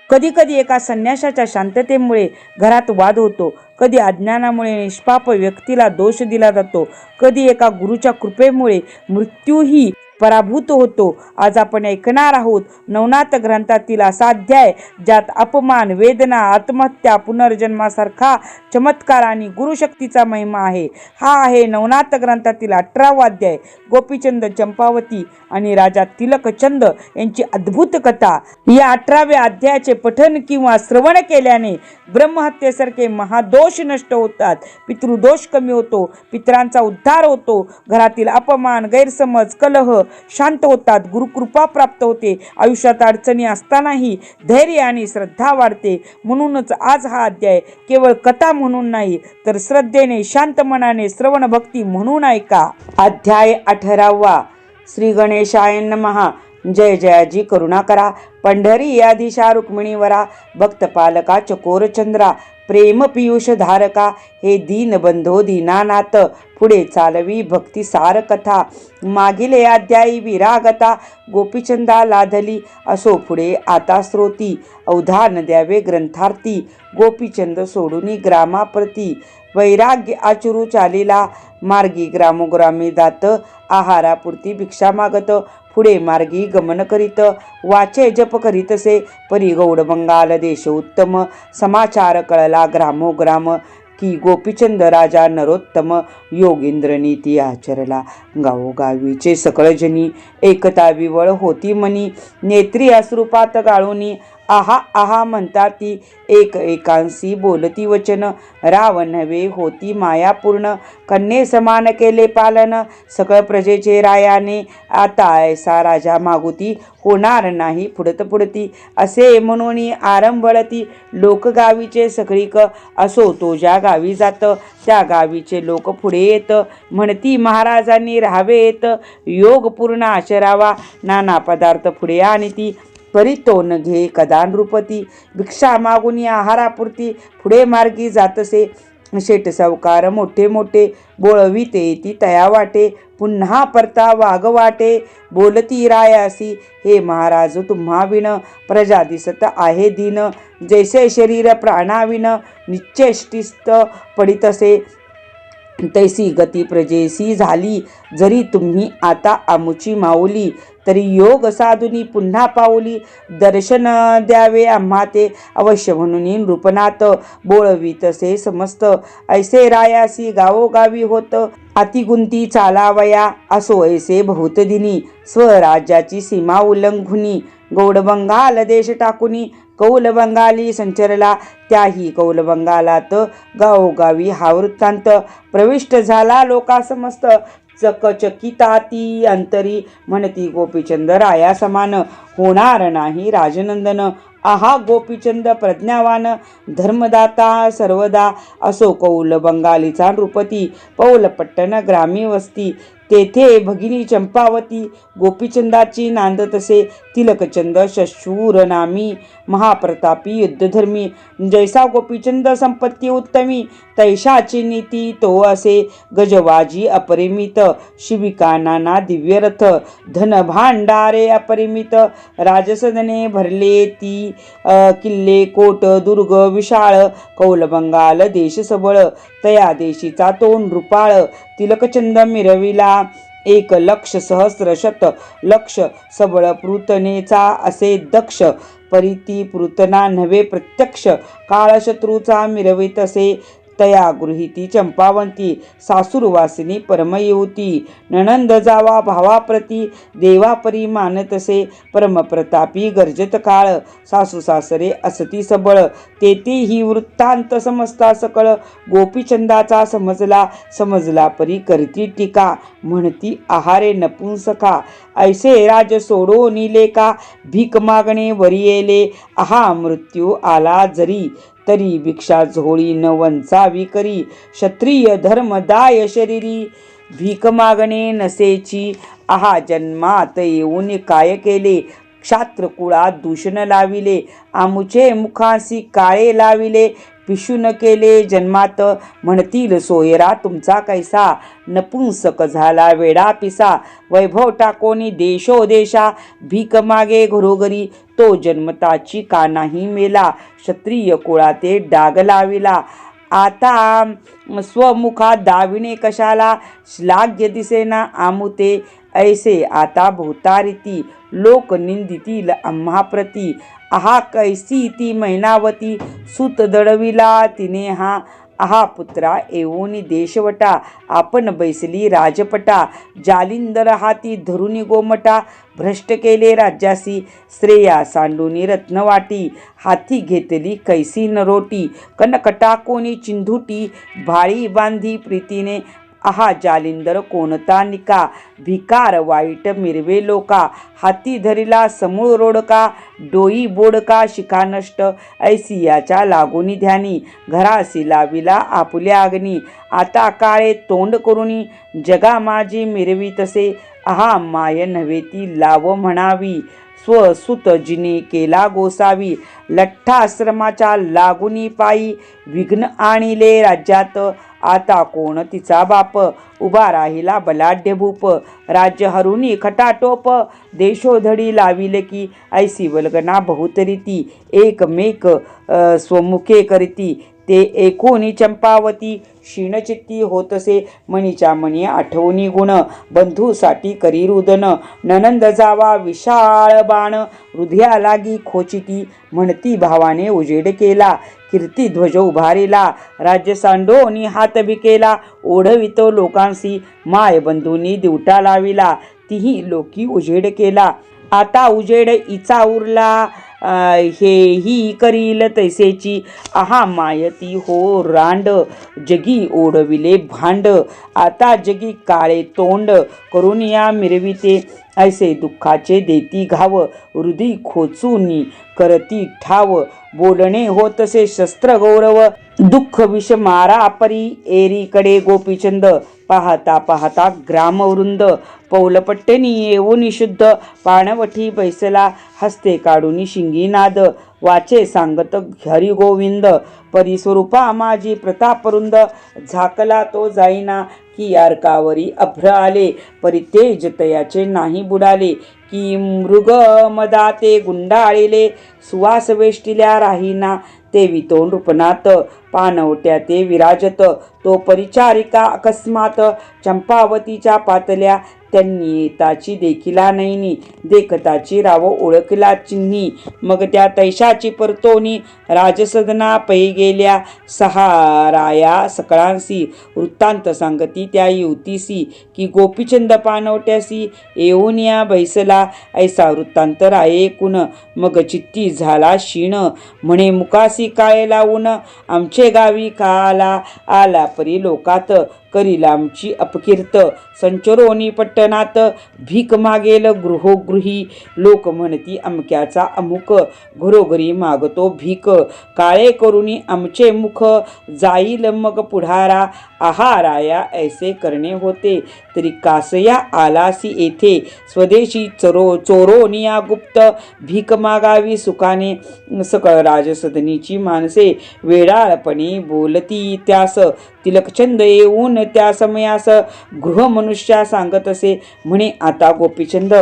कधी कधी एका संन्याशाच्या शांततेमुळे घरात वाद होतो, कधी अज्ञानामुळे निष्पाप व्यक्तीला दोष दिला जातो, कधी एका गुरुच्या कृपेमुळे मृत्यूही पराभूत होतो. आज आपण ऐकणार आहोत नवनाथ ग्रंथातील असा अध्याय ज्यात अपमान, वेदना, आत्महत्या, पुनर्जन्मासारखा चमत्कार आणि गुरुशक्तीचा महिमा आहे. हा आहे नवनाथ ग्रंथातील 18वा अध्याय, गोपीचंद, चंपावती आणि राजा तिलकचंद यांची अद्भुत कथा. या 18व्या अध्यायाचे पठन किंवा श्रवण केल्याने ब्रह्महत्येसारखे महादोष नष्ट होतात, पितृदोष कमी होतो, पितरांचा उद्धार होतो, घरातील अपमान, गैरसमज, कलह शांत होतात, गुरुकृपा प्राप्त होते, आयुष्यात अडचणी असतानाही धैर्य आणि श्रद्धा वाढते. म्हणूनच आज हा अध्याय केवळ कथा म्हणून नाही तर श्रद्धेने, शांत मनाने श्रवण भक्ती म्हणून ऐका. अध्याय 18वा. श्री गणेशाय नमः. जय जयाजी करुणाकरा, पंढरी आधीशा रुक्मिणीवरा, भक्तपालका चकोरचंद्रा, प्रेम पियुष धारका, हे दीनबंधो दीनानाथ, पुढे चालवी भक्ती सार कथा. मागिले अध्यायी विरागता, गोपीचंदा लाधली असो पुढे आता स्रोती, अवधान द्यावे ग्रंथार्थी, गोपीचंद सोडून ग्रामाप्रती, वैराग्य आचरू चालिला, मार्गी ग्रामोग्रामी जात, आहारापुरती भिक्षा मागत, पुढे मार्गी गमन करीत, वाचे जप करीतसे, परी गौड बंगाल देश उत्तम, समाचार कळला ग्रामोग्राम, की गोपीचंद राजा नरोत्तम, योगेंद्र नीती आचरला, गावोगावीचे सकळजनी, एकता विवळ होती मनी, नेत्री अश्रुपात गाळूनी, आहा आहा म्हणता ती, एक एकांशी बोलती वचन, राव नव्हे होती मायापूर्ण, कन्ये समान केले पालन, सकळ प्रजेचे रायाने, आता ऐसा राजा मागुती, होणार नाही पुढत पुढती, असे म्हणून आरंभळती, लोकगावीचे सगळीक, असो तो ज्या गावी जात, त्या गावीचे लोक पुढे येत, म्हणती महाराजांनी राहावे येत, योग पूर्ण आचरावा, नाना पदार्थ पुढे आणती, परी तो न घे कदा नृपती, भिक्षा मागुनी आहारापुरती, पुढे मार्गी जातसे, शेट सावकार मोठे मोठे, बोळविते ती तया वाटे, पुन्हा परता वाघ वाटे, बोलती रायासी, हे महाराज तुम्हा विण, प्रजा दिसत आहे दीन, जैसे शरीर प्राणाविन, निश्चेष्टिस्त पडितसे, तैसी गती प्रजेसी झाली, जरी तुम्ही आता आमुची माऊली, तरी योग साधुनी पुन्हा पाऊली, दर्शन द्यावे आम्हा ते अवश्य म्हणून नृपनाथ, बोळवीतसे समस्त, ऐसे रायासी गावोगावी होत, अतिगुंती चालावया, असो ऐसे बहुतदिनी, स्वराज्याची सीमा उल्लंघुनी, गौड बंगाल देश टाकुनी, कौल बंगाली संचरला, त्याही कौल बंगालात गावोगावी हा वृत्तांत, प्रविष्ट झाला लोका समस्त, चकचकिताती अंतरी, म्हणती गोपीचंद राया समान, होणार नाही राजनंदन, आहा गोपीचंद प्रज्ञावान, धर्मदाता सर्वदा, असो कौल बंगालीचा नृपती, पौलपट्टण ग्रामी वस्ती, तेथे भगिनी चंपावती, गोपीचंदाची नांदतसे, तिलकचंद शशूर नामी, महाप्रतापी युद्धधर्मी, जैसा गोपीचंद संपत्ती उत्तमी, तैशाची नीती तो असे, गजवाजी अपरिमित, शिविका नाना दिव्यरथ, धन भांडारे अपरिमित, राजसदने भरले ती, किल्ले कोट दुर्ग विशाळ, कौल बंगाल देश सबळ, तया देशीचा तो नृपाळ, तिलकचंद मिरविला 1,00,000 सहस्र शत लक्ष, सबळ पृतनेचा असे दक्ष, परिती पृतना नव्हे प्रत्यक्ष, काळशत्रूचा मिरवितसे, तया गृहिती चंपावंती, सासूरवासिनी परमयुवती, नणंद जावा भावाप्रती, देवापरी मानतसे, परमप्रतापी गर्जत काळ, सासू सासरे असती सबळ, तेथेही वृत्तांत समजता सकळ, गोपीचंदाचा समजला परी करती टीका, म्हणती आहारे नपुंसका, ऐसे राज सोडो निलेका, भीक मागणे वरी येले, आहा मृत्यू आला जरी, तरी भिक्षा झोळी न वंचावी करी, क्षत्रिय धर्मदाय शरीरी, भीक मागणे नसेची, आहा जन्मात येऊन काय केले, क्षात्रकुळात दूषण लाविले, आमुचे मुखांसी काळे लाविले, पिशून केले जन्मात, म्हणतील सोयरा तुमचा कैसा, नपुंसक झाला वेडा पिसा, वैभव टाकोनी देशोदेशा, भीक मागे घरोघरी, तो जन्मताची का नाही मेला, क्षत्रिय कुळाते डाग लाविला, आता स्वमुखा दाविणे कशाला, श्लाघ्य दिसेना आमुते, ऐसे आता भूतारिती, लोक निंदितील आम्हा प्रती, आहा कैसी ती मैनावती, सूत दडविला तिने हा, आहा पुत्रा येऊनी देशवटा, आपण बैसली राजपटा, जालिंदर हाती धरुनी गोमटा, भ्रष्ट केले राज्यासी, श्रेया सांडूनी रत्नवाटी, हाती घेतली कैसी नरोटी, कनकटा कोणी चिंधुटी, भाळी बांधी प्रीतीने, आहा जालिंदर कोणता निका, भिकार वाईट मिरवे लोका, हाती धरिला समूळ रोडका, डोई बोडका शिका नष्ट, ऐसियाच्या लागोनी ध्यानी, घरासी लाविला आपुल्या अग्नी, आता काळे तोंड करुनी, जगा माझी मिरवी तसे, आहा माय नव्हे ती लाव म्हणावी, स्वसुत जिने केला गोसावी, लठ्ठाश्रमाच्या लागुनी पायी, विघ्न आणिले राज्यात, आता कोण तिचा बाप, उभा राहिला बलाढ्य भूप, राज्य हरुनी खटाटोप, देशोधडी लाविले की, ऐसी वल्गना बहुतरीती, एकमेक स्वमुखे करीती, ते एकोणी चंपावती, क्षीणचित्ती होतसे मणीच्या मणी आठवणी गुण, बंधूसाठी करी रुदन, ननंद जावा विशाळ बाण, हृदया लागी खोचिती, म्हणती भावाने उजेड केला, कीर्ती ध्वज उभारिला, राज्य सांडोनी हात भिकेला, ओढवितो लोकांसी, माय बंधूंनी दिवटा लाविला, तीही लोकी उजेड केला, आता उजेड इचा उरला, हेही करील तैसेची, आहा मायती हो रांड, जगी ओढविले भांड, आता जगी काळे तोंड, करून या मिरविते, ऐसे दुःखाचे देती घाव, हृदय खोचूनी करती ठाव, बोलणे होतसे शस्त्र गौरव, दुःख विष मारा परी, एरीकडे गोपीचंद, पाहता पाहता ग्रामवृंद, पौलपट्टेनी येऊन शुद्ध, पाणवठी बैसला, हस्ते काढून शिंगीनाद, वाचे सांगत हरिगोविंद, परिस्वरूपा माझी प्रतापरुंद, झाकला तो जाईना, की यारकावरी अभ्र आले, परितेज तयाचे नाही बुडाले, की मृग मदाते गुंडाळिले, सुवास वेष्टिल्या राहीना, ते वितोंड रूपनात, पानवट्या ते विराजत, तो परिचारिका अकस्मात, चंपावतीच्या पातल्या, त्यांनी येताची देखिला नैनी, देखताची राव ओळखला चिन्ही, मग त्या तैशाची परतोनी, राजसदना पै गेल्या, सहाराया सकळांसी, वृत्तांत सांगती त्या युतीसी, की गोपीचंद पानवट्यासी, येऊन या बैसला, ऐसा वृत्तांत राये ऐकून, मग चित्ती झाला क्षीण, म्हणे मुकासी काळे लावून, आमचे गावी का आला परी लोकात, करील आमची अपकीर्त, संचरोनी पट्टणात, भीक मागेल गृहोगृही, लोक म्हणती अमक्याचा अमुक, घरोघरी मागतो भीक, काळे करुनी आमचे मुख, जाईल मग पुढारा, आहाराया ऐसे करणे होते, तरी कासया आलासी येथे, स्वदेशी चोरोनिया गुप्त, भीक मागावी सुखाने, सकळ राजसदनीची माणसे, वेडाळपणे बोलती त्यास, तिलकचंद येऊन त्या समयास, गृहमनुष्या सांगत असे, म्हणे आता गोपीचंद,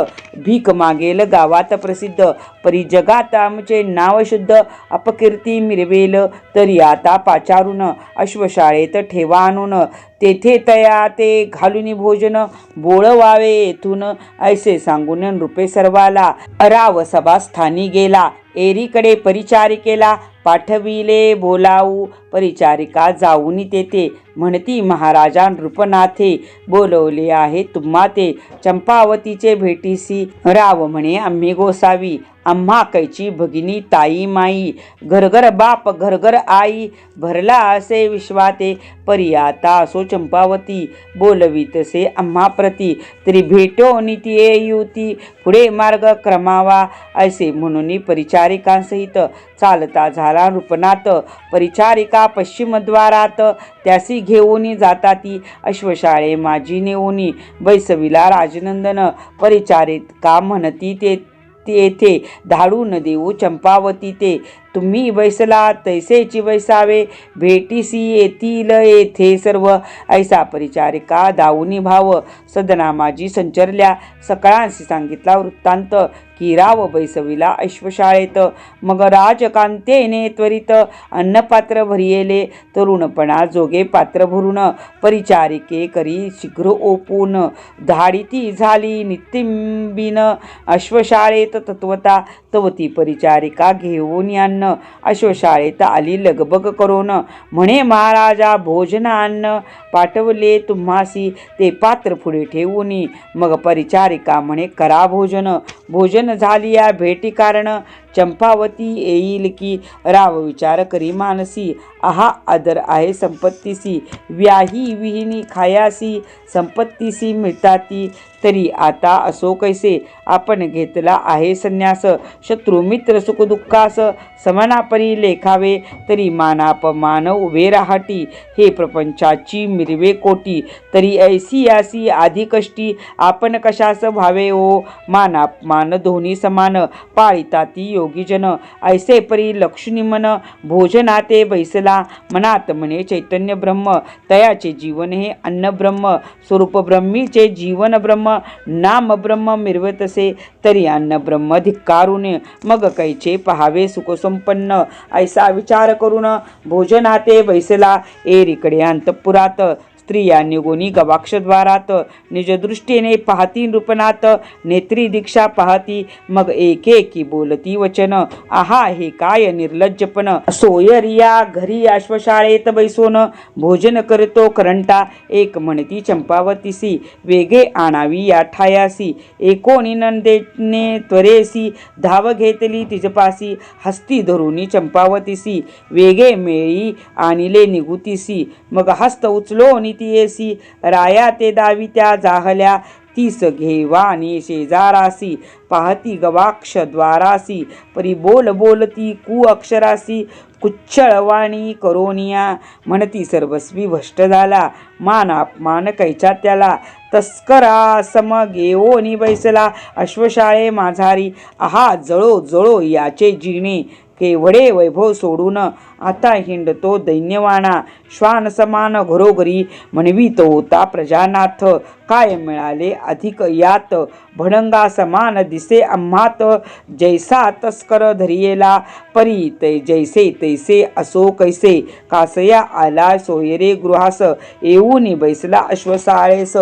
भीक मागेल गावात प्रसिद्ध, परी जगात आमचे नाव शुद्ध, अपकीर्ती मिरवेल, तरी आता पाचारून, अश्वशाळेत ठेवा आणून, तेथे तया ते घालून भोजन, बोळवावे येथून, ऐसे सांगून नृपे सर्वाला, राव सभास्थानी गेला, एरीकडे परिचारिकेला, पाठविले बोलावू, परिचारिका जाऊनी तेथे, म्हणती महाराजा नृपनाथे, बोलवले आहे तुम्हा ते, चंपावतीचे भेटीसी, राव म्हणे आम्ही गोसावी, आम्हा कैची भगिनी ताई माई, घरघर बाप घरघर आई, भरला असे विश्वाते, परी आता असो चंपावती, बोलवीतसे आम्हा प्रती, तरी भेटो नीती युती, पुढे मार्ग क्रमावा, ऐसे म्हणून परिचारिकांसहित चालता झाला नृपनाथ, परिचारिका पश्चिमद्वारात, त्यासी घेऊन जाताती, अश्वशाळे माझी नेऊनी, बैसविला राजनंदन, परिचारिका म्हणती ते येथे धाडून देऊ चंपावती ते, तुम्ही बैसला तैसेची बैसावे, भेटीसी येतील येथे सर्व. ऐसा परिचारिका दाऊनी भाव, सदना माझी संचरल्या. सकळांशी सांगितला वृत्तांत, की राव बैसविला अश्वशाळेत. मग राजकांतेने त्वरित अन्नपात्र भरियेले. तरुणपणा जोगे पात्र भरून, परिचारिके करी शीघ्र ओपून. धाडिती झाली नित्यंबिन अश्वशाळेत तत्वता. तवती परिचारिका घेऊन अन्न, अश्वशाळेत आली लगबग करून. म्हणे महाराजा भोजनान्न, पाठवले तुम्हासी ते पात्र पुढे ठेवून. मग परिचारिका म्हणे करा भोजन. भोजन झाली या भेटी कारण, चंपावती येईल की राव विचार करी मानसी. आहा आदर आहे संपत्तीसी, व्याही विहिनी खायासी. संपत्तीसी मिळताती तरी आता असो कैसे. आपण घेतला आहे संन्यास, शत्रू मित्र सुख दुःखास. समानापरी लेखावे तरी मानापमान उभे राहटी. हे प्रपंचाची मिरवे कोटी, तरी ऐसी यासी आधी कष्टी. आपण कशास भावे ओ, मानापमान दोन्ही समान. पाळिताती योगीजन, ऐसे परी लक्ष्मी मन. भोजनाते बैसला, मनात म्हणे चैतन्य ब्रह्म. तयाचे जीवन हे अन्न ब्रह्म, स्वरूप ब्रह्मीचे जीवन ब्रह्म. नाम ब्रह्म मिरवतसे, तरी अन्न ब्रह्म धिक्कारून. मग कैचे पहावे सुख संपन्न, ऐसा विचार करून. भोजनाते बैसला एरीकडे अंतपुरात. स्त्रिया निगुणी गवाक्षद्वारात, निजदृष्टीने पाहती नृपनात. नेत्री दीक्षा पाहती, मग एकेकी बोलती वचन. आहा हे काय निर्लज्जपण, सोयरिया घरी अश्वशाळेत बैसोन. भोजन करतो करंटा, एक म्हणती चंपावतीसी. वेगे आणावी या ठायासी, एकोणी नंदेने त्वरेसी. धाव घेतली तिजपासी, हस्ती धरुनी चंपावतीसी. वेगे मेळी आणिले निगुतीसी, मग हस्त उचलो नीतियेसी. राया ते दावी त्या जाहल्या, तीस घेवानी शेजारासी. पाहती गवाक्ष द्वारासी, परी बोल बोलती कु अक्षरासी. कुच्चळवाणी करोनिया, म्हणती सर्वस्वी भ्रष्ट झाला. मान अपमान कैचा त्याला, तस्करा सम घेऊनी बैसला अश्वशाळे माझारी. आहा जळो जळो याचे जिणे, केवढे वैभव सोडून. आता हिंडतो दैन्यवाना, श्वान समान घरोघरी. म्हणवीत होता प्रजानाथ, काय मिळाले अधिक यात. भडंगा समान दिसे आम्हात, जैसा तस्कर धरियेला. परी जैसे तैसे असो कैसे, कासया आला सोयरे गृहास. येऊनी बैसला अश्वशाळेस,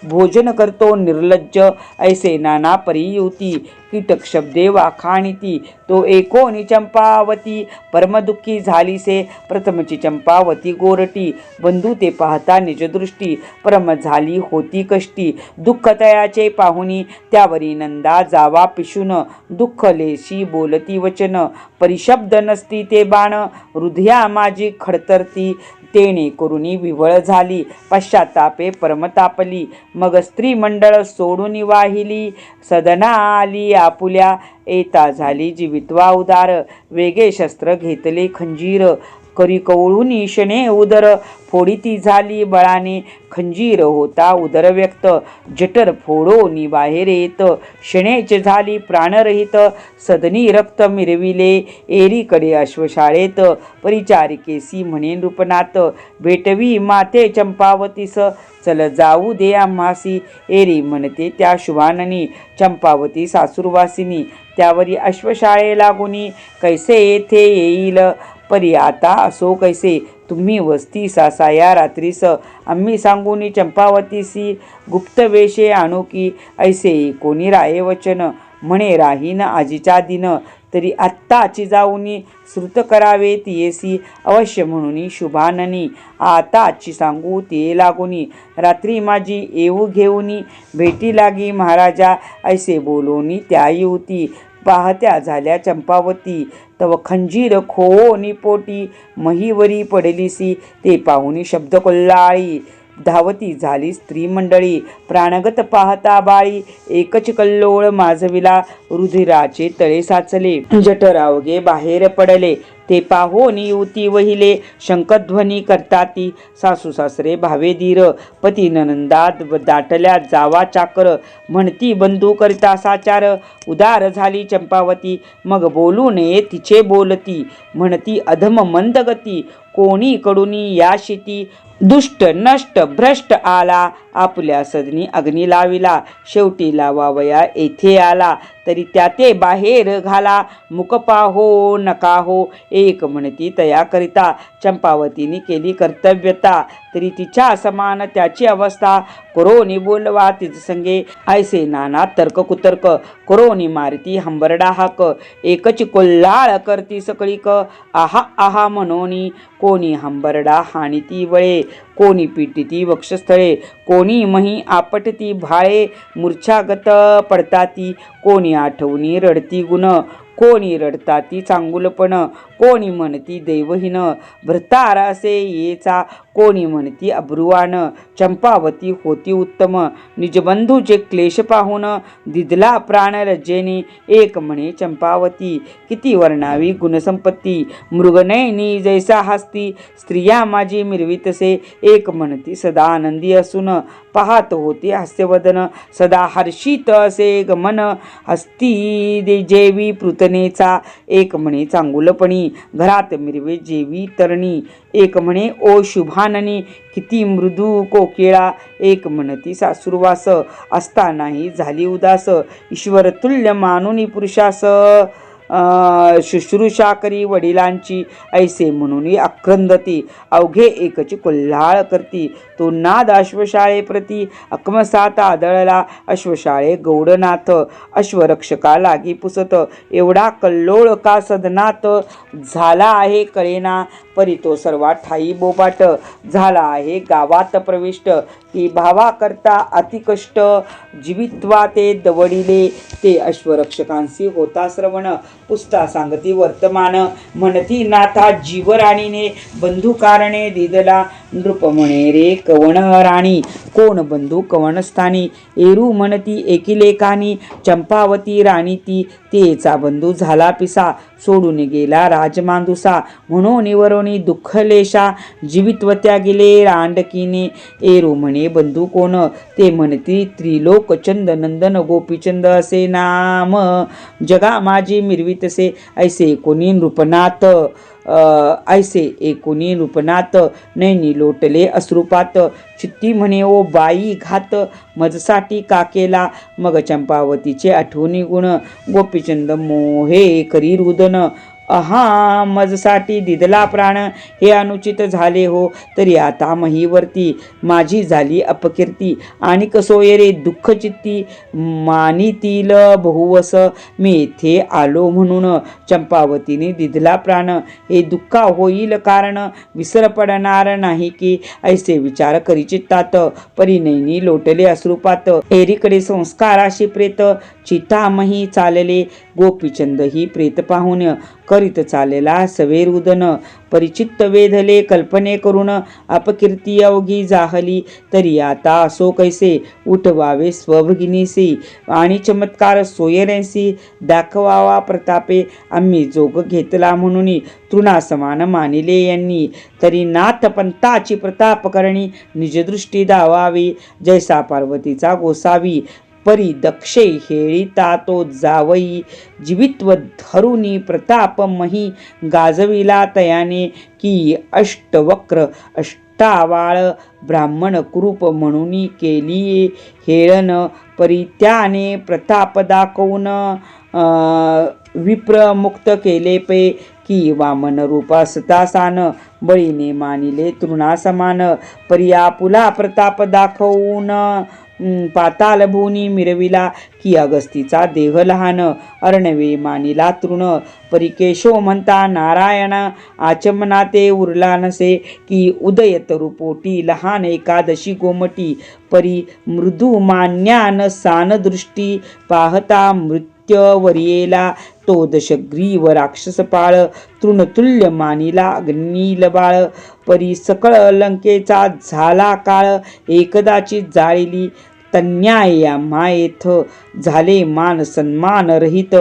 भोजन करतो निर्लज्ज. ऐसे नाना परी युती, कीटक शब्दे वाखाणिती. तो एकोणी चंपावती, परमदुःखी झालीसे. प्रथमची चंपावती गोरटी, बंधू ते पाहता निजदृष्टी. परम झाली होती कष्टी, दुःख तयाचे पाहुनी. त्यावरी नंदा जावा पिशून, दुःख लेशी बोलती वचन. परिशब्द नसती ते बाण, हृदया माझी खडतरती. तेणे करुणी विवळ झाली, पश्चातापे परमतापली. मग स्त्री मंडळ सोडून वाहिली, सदना आली आपुल्या. येता झाली जीवित्वा उदार, वेगे शस्त्र घेतले खंजीर. करी कवळून ईशने उदर, फोडीती झाली बळाने. खंजीर होता उदर व्यक्त, जटर फोडोनी बाहेर येत. शणेचे झाली प्राणरहित, सदनी रक्त मिरविले. एरीकडे अश्वशाळेत, परिचारिकेसी म्हणे नृपनाथ. भेटवी माते चंपावतीस, चल जाऊ दे आम्हासी. एरी म्हणते त्या शुभाननी, चंपावती सासूरवासिनी. त्यावरी अश्वशाळे लागुनी, कैसे येथे येईल. परी आता असो कैसे, तुम्ही वस्ती सासा या रात्रीस. आम्ही सांगूनी चंपावतीसी, गुप्त वेशे आणू की. ऐसे कोणी राये वचन, म्हणे राहीन आजीच्या दिन. तरी आत्ताची जाऊनी, श्रुत करावे तियेसी. अवश्य म्हणून शुभाननी, आताची सांगू तिये लागुनी. रात्री माझी येऊ घेऊनी, भेटी लागी महाराजा. ऐसे बोलोनी त्या युवती, पाहत्या झाल्या चंपावती. तव खंजीर खोनी पोटी, महीवरी पडलीसी. ते पाहुनी शब्द कोल्हाळी, धावती झाली स्त्री मंडळी. प्राणगत पाहता बाळी, एकच कल्लोळ माजविला. रुधिराचे तळे साचले, जठरावगे बाहेर पडले. ते पाहोनी युती वहिले शंखध्वनी करताती. सासू सासरे भावे धीर पती ननंदात दाटल्या जावा चाकर. म्हणती बंधू करिता साचार उदार झाली चंपावती. मग बोलू नये तिचे बोलती म्हणती अधम मंदगती. कोणी कडुनी या शिती दुष्ट नष्ट भ्रष्ट आला. आपल्या सदनी अग्नी लाविला शेवटी लावावया येथे आला. तरी त्या ते बाहेर घाला मुक पाहो नका हो. एक म्हणती तया करिता चंपावतीने केली कर्तव्यता. तरी तिच्या समान त्याची अवस्था करोनी बोलवा तिज संगे. ऐसे नाना तर्क कुतर्क करोनी मारती हंबरडा हाक. एकची कोल्हाळ करती सकळीक आहा आहा म्हणोनी. कोणी हंबरडा हाणीती वळे कोणी पिटीती वक्षस्थळे. कोणी मही आपटती भाळे मूर्छागत पडताती. कोणी आठवणी रडती गुण कोणी रडताती चांगुलपण. कोणी म्हणती दैवहीन भ्रतार असे येचा. कोणी म्हणती अब्रुवान चंपावती होती उत्तम. निजबंधूचे क्लेश पाहून दिदला प्राण लज्जेने. एक म्हणे चंपावती किती वर्णावी गुणसंपत्ती. मृगनयनी जैसा हस्ती स्त्रिया माझी मिरवितसे. एक म्हणती सदा आनंदी असून पाहत होती हास्यवदन. सदा हर्षित असे गमन हस्ती जेवी पृतनेचा. एक म्हणे चांगुलपणी घरात मिरवे जेवी तरणी. एक म्हणे ओ शुभाननी किती मृदू कोकिळा. एक म्हणती सासुरवास असतानाही झाली उदास. ईश्वर तुल्य मानुनी पुरुषास शुश्रूषा करी वडिलांची. ऐसे म्हणून अक्रंदती अवघे एकची कोल्हाळ करती. तो नाद अश्वशाळे प्रती अकमसात आदळला. अश्वशाळे गौडनाथ अश्वरक्षका लागी पुसत. एवढा कल्लोळ का सदनात झाला आहे कळेना. परी तो सर्वात ठाई बोबाट झाला आहे गावात प्रविष्ट. की भावा करता अतिकष्ट जीवित्वा ते दवडिले. ते अश्वरक्षकांशी होता श्रवण पुसता सांगती वर्तमान. म्हणती नाथा जीवराणीने बंधू कारणे दिदला. नृप म्हणे रे कवण राणी कोण बंधू कवण स्थानी. एरू म्हणती एकिलेकानी चंपावती राणी ती. तेचा बंधू झाला पिसा सोडून गेला राजमांदुसा. म्हणून वरोनी दुःखलेशा जीवित्वत्या गेले रांडकीने. एरू म्हणे बंधू कोण ते म्हणती त्रिलोकचंद नंदन गोपीचंद असे नाम जगा माझी मिरवितसे. ऐसे कोणी नृपनाथ ऐसे एकोणी नृपनाथ नैनी लोटले अश्रुपात. चित्ती म्हणे ओ बाई घात मजसाठी का केला. मग चंपावतीचे आठवणी गुण गोपीचंद मोहे करी रुदन. अहा मजसाठी दिदला प्राण हे अनुचित झाले हो. तरी आता महीवरती माझी झाली अपकीर्ती. आणि कसोये रे दुःख चित्ती मानितील बहुवस. मी येथे आलो म्हणून चंपावतीने दिदला प्राण. हे दुःखा होईल कारण विसर पडणार नाही की. ऐसे विचार करी चित्तात परिनयनी लोटले अश्रुपात. एरीकडे संस्काराशी प्रेत चितामही चालले. गोपीचंद ही प्रेत पाहून करीत चाललेला सवेरुदन. परिचित्त वेधले कल्पने करून अपकीर्ती अवघी जाहली. तरी आता असो कैसे उठवावे स्वभगिनीसी. आणि चमत्कार सोयरेसी दाखवावा प्रतापे. आम्ही जोग घेतला म्हणून तृणासमान मानिले यांनी. तरी नाथ पंताची प्रताप करणी निजदृष्टी दावावी. जैसा पार्वतीचा गोसावी परी दक्षे हेळिता तो जावई. जीवित्व धरुनी प्रताप मही गाजविला तयाने. की अष्टवक्र अष्टावाळ ब्राह्मण कुरूप म्हणून केली हेळन. परी त्याने प्रताप दाखवून विप्र मुक्त केले पे. की वामन रूप असता सान बळीने मानिले तृणासमान. परी आपुला प्रताप दाखवून पाताल भूनी मिरविला. की अगस्तीचा देह लहान अर्णवे मानिला तृण. परी केशव म्हणता नारायण आचमना ते उरला नसे. की उदयत रूपोटी लहान एकादशी गोमटी. परी मृदू मान्यान सान दृष्टी पाहता मृत्यूवरियेला. तो दशग्रीव राक्षसपाळ तृणतुल्य मानिला अग्निलबाळ. परी सकळ लंकेचा झाला काळ एकदाची जाळिली. तन्याय या मायेथ झाले मान सन्मान रहित.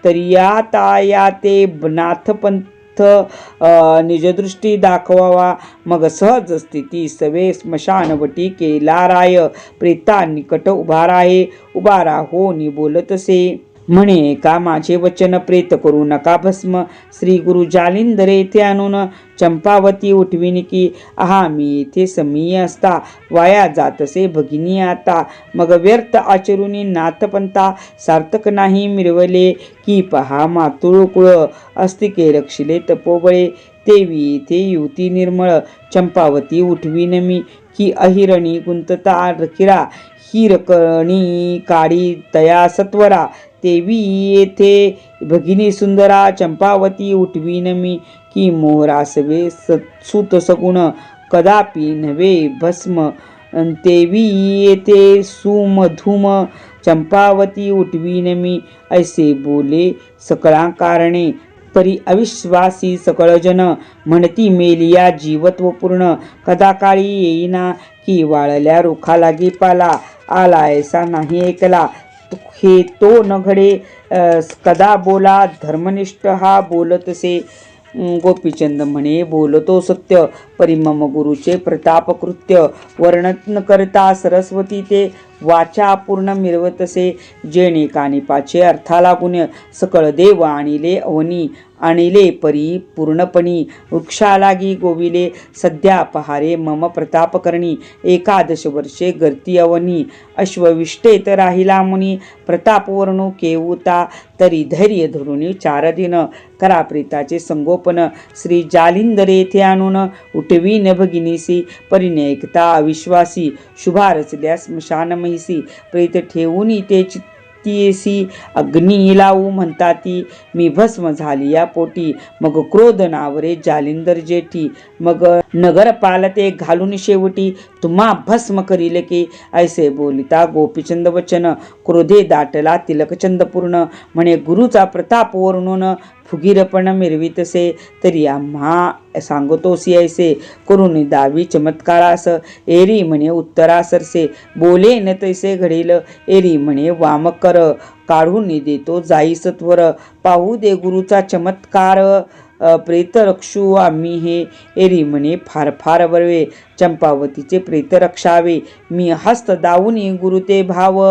तरी आता या ते नाथपंत निजदृष्टी दाखवावा, मग सहज स्थिती सवे स्मशानवटी केला राय, प्रेता निकट उभा राहे, उभा राहो नि बोलतसे. म्हणे का माझे वचन प्रेत करू नका भस्म, श्री गुरु जालिंदरे येथे आणून चंपावती उठविन की, आहा मी येथे समीय असता, वाया जातसे भगिनी आता, मग व्यर्थ आचरुनी नाथपंथा, सार्थक नाही मिरवले की, पहा मातुळ कुळ अस्तिके रक्षिले तपोबळे, देवी येथे युती निर्मळ चंपावती उठविन मी की, अहिरणी गुंतता रखिरा, हिरकणी काढी तया सत्वरा, देवी येथे भगिनी सुंदरा चंपावती उठवीन मी की, मोहरासवे सुत सगुण कदापि नव्हे भस्म, देवी येथे सुमधुम चंपावती उठवीन मी, ऐसे बोले सकळा कारणे, परी अविश्वासी सकळ जन, म्हणती मेलिया जीवत्व पूर्ण, कदा काळी येईना की, वाळल्या रुखा लागी पाला, आला ऐसा नाही ऐकला हे तो न घडे, कदा बोला धर्मनिष्ठ हा बोलतसे. गोपीचंद म्हणे बोलतो सत्य, परिमम गुरुचे प्रताप कृत्य, वर्णन करता सरस्वती ते, वाचा पूर्ण मिरवतसे, जेणे कानिपाचे अर्था लागून, सकळ देव आणिले अवनी, आणिले परी पूर्णपणी, वृक्षा लागी गोविले सध्या पहारे मम प्रताप करणी, 11 वर्षे गर्ती अवनी, अश्वविष्टेत राहिला मुनी, प्रताप वर्णू केवुता, तरी धैर्य धरुणी 4 दिन, करा प्रीताचे संगोपन, श्री जालिंदरे येथे आणून उठवीन भगिनीसी, परिने ऐकता अविश्वासी, शुभा रचल्या स्मशान महिसी, प्रेत ठेवून ते चित्तीसी, अग्नी लावू म्हणताती, मी भस्म झाली या पोटी, मग क्रोध नावरे जालिंदर जेठी, मग नगर पालते घालून शेवटी, तुम्हा भस्म करील की, ऐसे बोलिता गोपीचंद वचन, क्रोधे दाटला तिलकचंद पूर्ण, म्हणे गुरुचा प्रताप वर्णून, फुगीरपण मिरवितसे, तरी आम्हा सांगतोसी ऐसे, करून दावी चमत्कारास, एरी म्हणे उत्तरा सरसे, बोले न तैसे घडेल, एरी म्हणे वाम कर, काढून देतो जाई सत्वर, पाहू दे गुरुचा चमत्कार, प्रेत रक्षू आम्ही हे, एरी म्हणे फार फार बरवे, चंपावतीचे प्रेत रक्षावे, मी हस्त दावूनी गुरु ते भाव,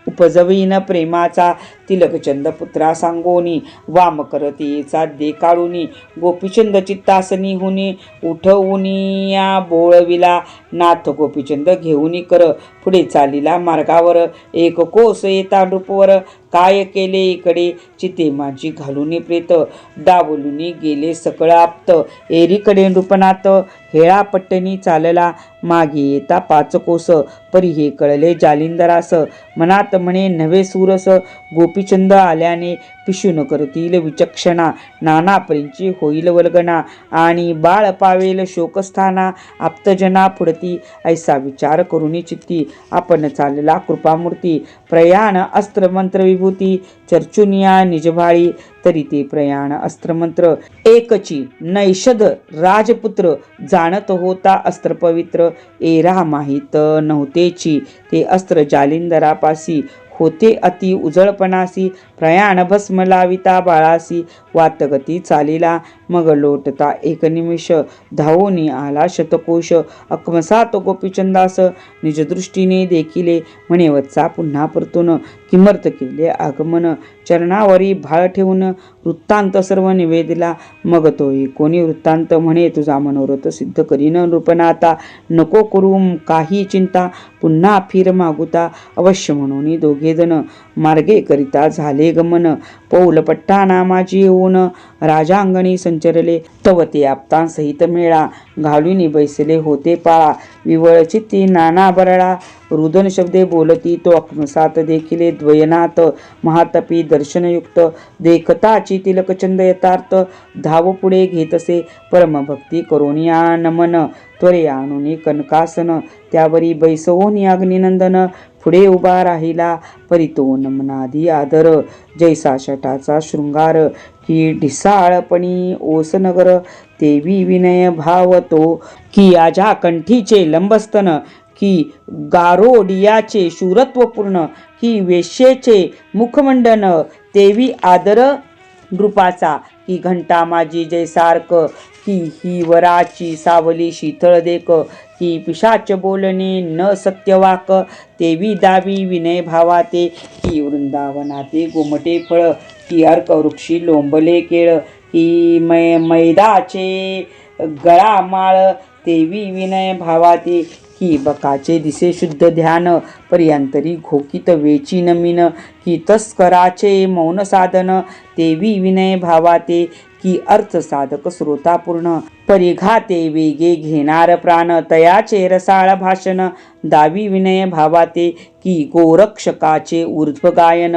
उपजवीन प्रेमाचा, तिलकचंद पुत्रा सांगोनी, वाम करतेचा दे काढूनी, गोपीचंद चित्तासनी हुनी, उठवूनी या बोळविला, नाथ गोपीचंद घेऊनी कर, पुढे चालिला मार्गावर, एक कोस येता नृपवर, काय केले इकडे चिते माझी घालूनी प्रेत, डावलुनी गेले सकळ आप्त, एरीकडे नृपनाथ हेळा पट्टणी चालला, मागे येता 5 कोस, परी हे कळले जालिंदरास, मनात म्हणे नव्हे सुरस, गोपीचंद आल्याने पिशून करतील विचक्षणा, नाना परींची होईल वल्गना, आणि बाळ पावेल शोकस्थाना, आप्तजना पुढती, ऐसा विचार करुनी चित्ती, आपण चालला कृपामूर्ती, प्रयाण अस्त्रमंत्र विभूती, चर्चुनिया निजभाळी, तरी ते प्रयाण अस्त्रमंत्र, एकची नैषध राजपुत्र, जाणत होता अस्त्र पवित्र, एरा माहीत नव्हतेची, ते अस्त्र जालिंदरापासी, होते अति उजळपणासी, प्रयाण भस्म लाविता बाळासी, वातगती चालिला, मग लोटता एक निमिष, धावून आला शतकोश, अकमसात गोपीचंदास, निजदृष्टीने देखिले, म्हणे वत्सा पुन्हा परतून, किमर्थ केले आगमन, चरणावरी भाळ ठेवून, वृत्तांत सर्व निवेदिला, मग तो कोणी वृत्तांत, म्हणे तुझा मनोरथ सिद्ध करीन नृपनाथा, नको करू काही चिंता, पुन्हा फिर मागुता, अवश्य म्हणून दोघे जण, मार्गे करिता झाले गमन, पौल पट्टा नामाची येऊन, राजांगणी संचरले, तव ते आप्तांसहित मेळा, घालून बैसले होते पाळा, विवळ चित्ती नाना बरळा, रुदन शब्दे बोलती तो अकमसात देखिले द्वयनाथ, महातपी दर्शनयुक्त, देखताची तिलकचंद यथार्थ, धाव पुढे घेतसे, परमभक्ती करोनिया नमन, त्वरे आणून कनकासन, त्यावरी बैसवून अग्निनंदन, पुढे उभा राहिला, परितो नमनादी आदर, जैसा शटाचा शृंगार, की ढिसाळपणी ओसनगर, देवी विनय भाव तो, की आजा कंठीचे लंबस्तन, की गारोडियाचे शूरत्वपूर्ण, की वेश्येचे मुखमंडन, देवी आदर नृपाचा की घंटा माझी जयसारक की ही वराची सावली शीतळ देक की पिशाच बोलणे न सत्यवाक तेवी दावी विनय भावाते की वृंदावनाते गोमटे फळ की अर्क वृक्षी लोंबले केळ की मैदाचे गळामाळ तेवी विनय भावाते की बकाचे दिसे शुद्ध ध्यान पर्यंतरी घोकित वेची नमीन की तस्कराचे मौन साधन तेवी विनय भावाते की अर्थ साधक श्रोतापूर्ण परिघाते वेगे घेणार प्राण तयाचे रसाळ भाषण दावी विनय भावाते की गोरक्षकाचे ऊर्ध्व गायन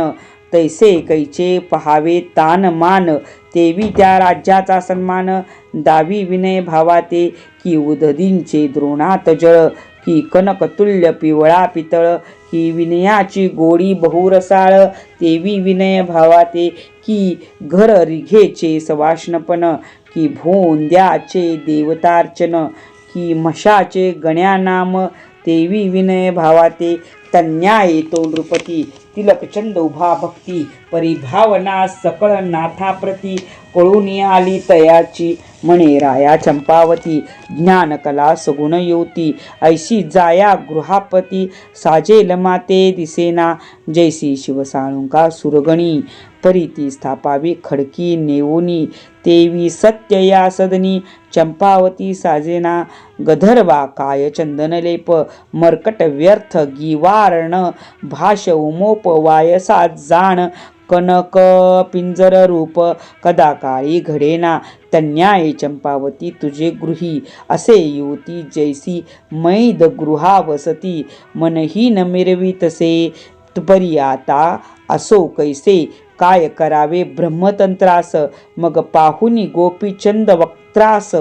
तैसे कैचे पहावे तान मान तेवी त्या राज्याचा सन्मान दावी विनय भावाते की उदधींचे द्रोणात जळ की कनकतुल्य पिवळा पितळ की विनयाची गोडी बहुरसाळ तेवी विनय भावाते की घर रिघेचे सवाष्णपण की भोंद्याचे देवतार्चन की म्हशाचे गण्या नाम तेवी विनय भावाते तन्याये तो नृपती तिलकचंद उभा भक्ती परिभावना सकळ नाथाप्रती कळून आली तयाची म्हणे राया चंपावती ज्ञानकला सगुण योती ऐशी जाया गृहापती साजेल माते दिसेना जैसी शिवसाळुंका सुरगणी परिती स्थापावी खडकी नेवोनी तेवी सत्य या सदनी चंपावती साजेना गधर्वा काय चंदनलेप मर्कट व्यर्थ गिवारण भाष उमोप वायसा जाण कनक पिंजर रूप कदा काळी घडेना तन्याये चंपावती तुझे गृही असे युवती जैसी मैद गृहा वसती मनही न मिरवी तसे परी आता असो कैसे काय करावे ब्रह्मतंत्रास मग पाहुनी गोपीचंद वक्त्रास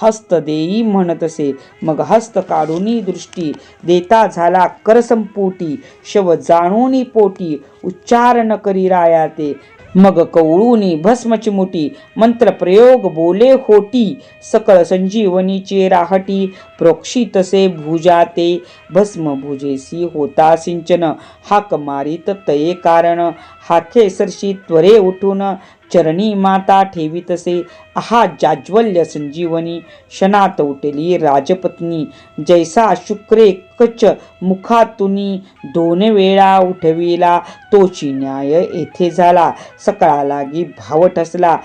हस्त देई म्हणतसे मग हस्त काढूनी दृष्टी देता झाला करसंपोटी शव जाणूनी पोटी उच्चार न करी राया ते मग कवळूनी भस्मचिमुटी मंत्र प्रयोग बोले होटी सकळ संजीवनीचे राहटी प्रोक्षी तसे भुजाते भस्म भुजेसी होता सिंचन हाक मारित तये कारण हाके सरशी त्वरे उठून चरणी माता ठेवीतसे आहा जाज्वल्य संजीवनी क्षणात उठली राजपत्नी जैसा शुक्रे कच मुखातुनी दोन वेळा उठविला तोची न्याय येथे झाला सकळा लागी भाव ठसला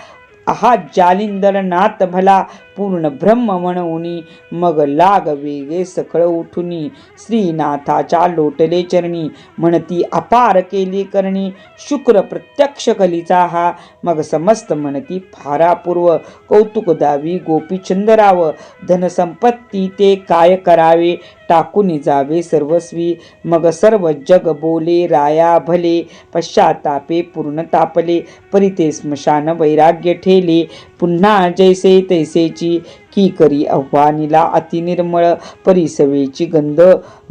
आहा जालिंदर नाथ भला पूर्ण ब्रह्म म्हणूनी मग लाग वेगे सकळ उठुनी श्रीनाथाच्या लोटले चरणी म्हणती अपार केली करणी शुक्र प्रत्यक्ष कलीचा हा मग समस्त म्हणती फारापूर्व कौतुक दावी गोपीचंदराव धनसंपत्ती ते काय करावे टाकून जावे सर्वस्वी मग सर्व जग बोले राया भले पश्चातापे पूर्ण तापले परिते स्मशान वैराग्य ठेले पुन्हा जैसे तैसेची की करी आव्हानीला अतिनिर्मळ परिसवेची गंध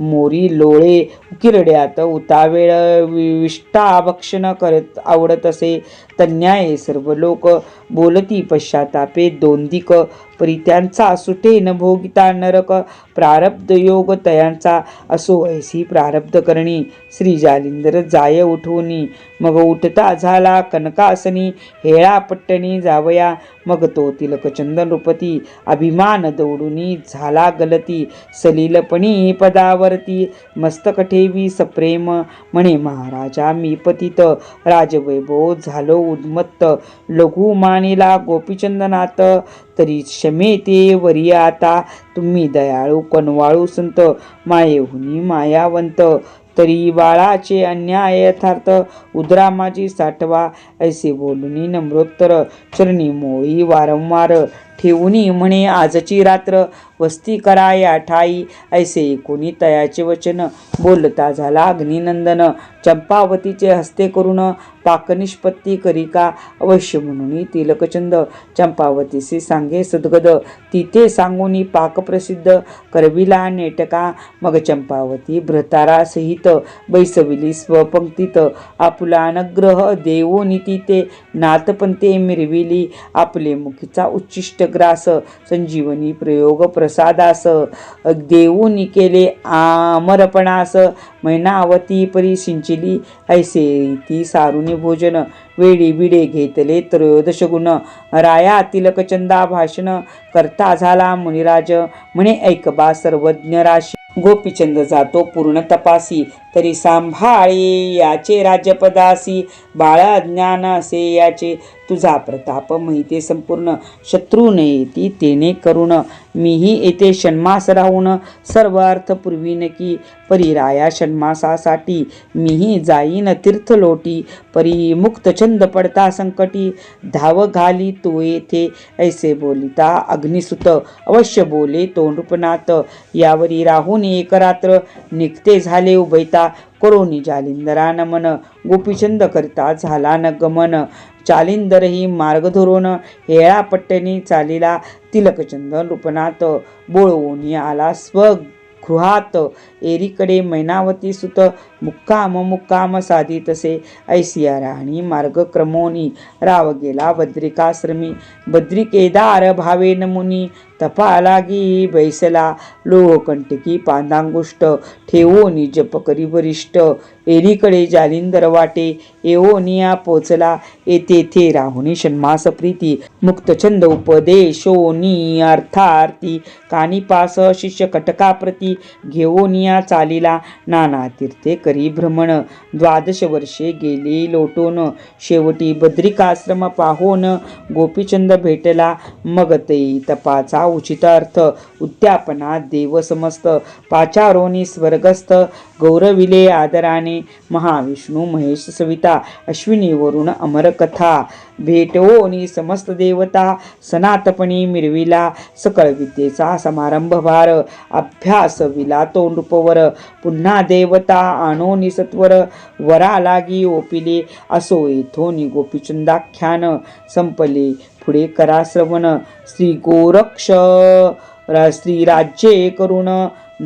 मोरी लोळे किरड्यात उतावेळ विष्टा भक्षण करत आवडत असे तन्याये सर्व लोक बोलती पश्चातापे दोंदिक परित्यांचा सुटे न भोगिता नरक प्रारब्ध योग तयांचा असो ऐसी प्रारब्ध करणी श्री जालिंदर जाय उठवणी मग उठता झाला कनकासनी हेळा पट्टणी जावया मग तो तिलकचंदन रूपती अभिमान दौडुनी झाला गलती सलीलपणी पदावरती मस्तक ठेवी सप्रेम म्हणे महाराजा मी पतित राजवैभव झालो उन्मत्त लघु मानिला गोपीचंदनात तरी क्षमेते वरी आता तुम्ही दयाळू कनवाळू संत मायेहुनी मायावंत तरी बाळाचे अन्याय यथार्थ उदरा माझी साठवा ऐसे बोलुनी नम्रोत्तर चरणी मोळी वारंवार ठेवूनी म्हणे आजची रात्र वस्ती कराया ठाई ऐसे कोणी तयाचे वचन बोलता झाला अग्निनंदन चंपावतीचे हस्ते करून पाकनिष्पत्ती करिका अवश्य म्हणून तिलकचंद चंपावतीसे सांगे सद्गद तिथे सांगूनी पाक प्रसिद्ध करविला नेटका मग चंपावती भ्रतारा सहित बैसविली स्वपंक्तीत आपुला अनुग्रह देवो नीती ते नाथपंते मिरविली आपले मुखीचा उच्चिष्ट ग्रास संजीवनी प्रयोग प्रसादास देऊनी केले आमरपणास मैनावती परी सिंचिली ऐसे ती सारुनी भोजन वेळी बिडे घेतले त्रयोदश गुण राया तिलकचंदा भाषण करता झाला मुनिराज म्हणे ऐकबा सर्वज्ञ राशी गोपीचंद जातो पूर्ण तपासी तरी सांभाळे याचे राज्यपदासी बाळ अज्ञान असे याचे तुझा प्रताप माहिती संपूर्ण शत्रू नये तेने करुण मीही येथे षण्मास राहून सर्व अर्थ पुरवीन की परिराया षण्मासासाठी मीही जाईन तीर्थ लोटी परी मुक्त छंद पडता संकटी धाव घाली तो येथे ऐसे बोलिता अग्निसुत अवश्य बोले तो नृपनाथ यावरी राहून एक रात्र निघते झाले उभयता करोनी जालिंदरा नमन गोपीचंद करता झाला न गमन चालिंदरही मार्ग धरून हेळा पट्टणी चालिला तिलकचंद नृपनाथ बोळवून आला स्वगृहात एरीकडे मैनावती सुत मुक्काम साधी तसे ऐसिया राहणी मार्ग क्रमोनी राव गेला बद्रिकाश्रमी बद्रिकेदार भावे नमुनी तपा लागी बैसला लोहकंटकी पांदांगुष्ट ठेवोनी जप करी वरिष्ठ एरीकडे जालिंदर वाटे एओनिया पोचला येथे राहुनी षण्मास प्रीती मुक्तछंद उपदेशोनी अर्थार्थी कानिपास शिष्य कटकाप्रती घेऊनिया चालिला नाना तीर्थे करी भ्रमण 12 वर्षे गेली लोटून शेवटी बद्रिकाश्रम पाहोन गोपीचंद भेटला मग ते तपाचा उचित अर्थ उद्यापना देव समस्त पाचारोनी स्वर्गस्थ गौरविले आदराने महाविष्णू महेश सविता अश्विनी वरुण अमर कथा भेटवोनी समस्त देवता सनातपणी मिरविला सकळ विद्येचा समारंभ भार अभ्यास विला तो नृपवर पुन्हा देवता आणोनी सत्वर वरा लागी ओपिले असो येथोनी गोपीचंदाख्यान संपले पुढे करा श्रवण श्री गोरक्ष श्री राज्ये करून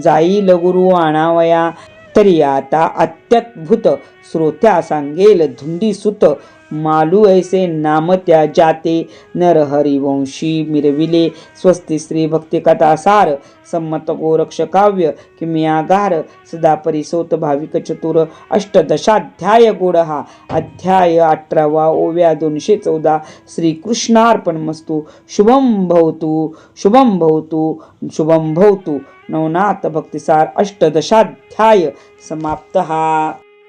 जाईल गुरु आणावया तरी आता अत्यद्भुत श्रोत्या सांगेल धुंडी सुत मालू ऐसे नाम त्या जाते नरहरिवंशी मिरविले स्वस्ती श्री भक्ती कथा सार संमत गोरक्ष काव्य किम्यागार सदा परिसोत भाविक चतुर अष्टदशाध्याय गोड हा अध्याय 18 ओव्या 214 श्रीकृष्णार्पण मस्तु शुभम भवतु शुभम भवतु शुभम भवतु नवनाथ भक्तिसार अष्टदशाध्याय समाप्त.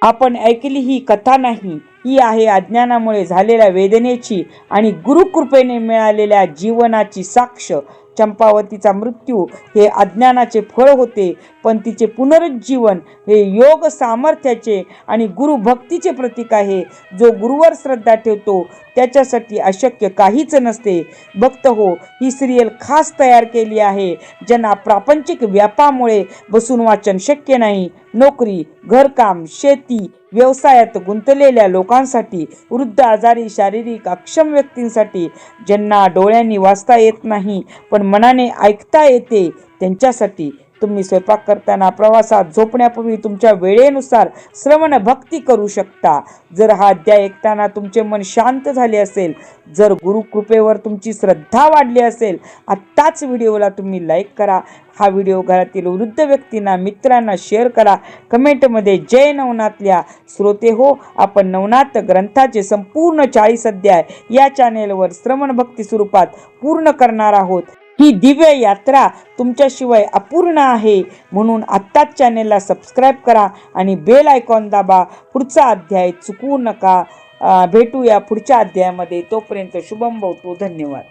आपण ऐकली ही कथा नाही, ही आहे अज्ञानामुळे झालेल्या वेदनेची आणि गुरुकृपेने मिळालेल्या जीवनाची साक्ष. चंपावतीचा मृत्यू हे अज्ञानाचे फळ होते, पण तिचे पुनरुज्जीवन हे योग सामर्थ्याचे आणि गुरुभक्तीचे प्रतीक आहे. जो गुरुवर श्रद्धा ठेवतो त्याच्यासाठी अशक्य काहीच नसते. भक्त हो, ही सिरियल खास तयार केली आहे ज्यांना प्रापंचिक व्यापामुळे बसून वाचन शक्य नाही. नोकरी, घरकाम, शेती, व्यवसायात गुंतलेल्या लोकांसाठी, वृद्ध, आजारी, शारीरिक अक्षम व्यक्तींसाठी, ज्यांना डोळ्यांनी वाचता येत नाही पण मनाने ऐकता येते त्यांच्यासाठी. तुम्ही स्वयंपाक करताना, प्रवासात, झोपण्यापूर्वी तुमच्या वेळेनुसार श्रवण भक्ती करू शकता. जर हा अध्याय ऐकताना तुमचे मन शांत झाले असेल, जर गुरुकृपेवर तुमची श्रद्धा वाढली असेल, आत्ताच व्हिडिओला तुम्ही लाईक करा. हा व्हिडिओ घरातील वृद्ध व्यक्तींना, मित्रांना शेअर करा. कमेंटमध्ये जय नवनाथ लिहा. श्रोते हो, आपण नवनाथ ग्रंथाचे संपूर्ण 40 अध्याय या चॅनेलवर श्रवण भक्ती स्वरूपात पूर्ण करणार आहोत. ही दिव्य यात्रा तुमच्याशिवाय अपूर्ण आहे, म्हणून आत्ताच चॅनेलला सबस्क्राईब करा आणि बेल आयकॉन दाबा. पुढचा अध्याय चुकवू नका. भेटूया पुढच्या अध्यायामध्ये. तोपर्यंत शुभम भवतु. धन्यवाद.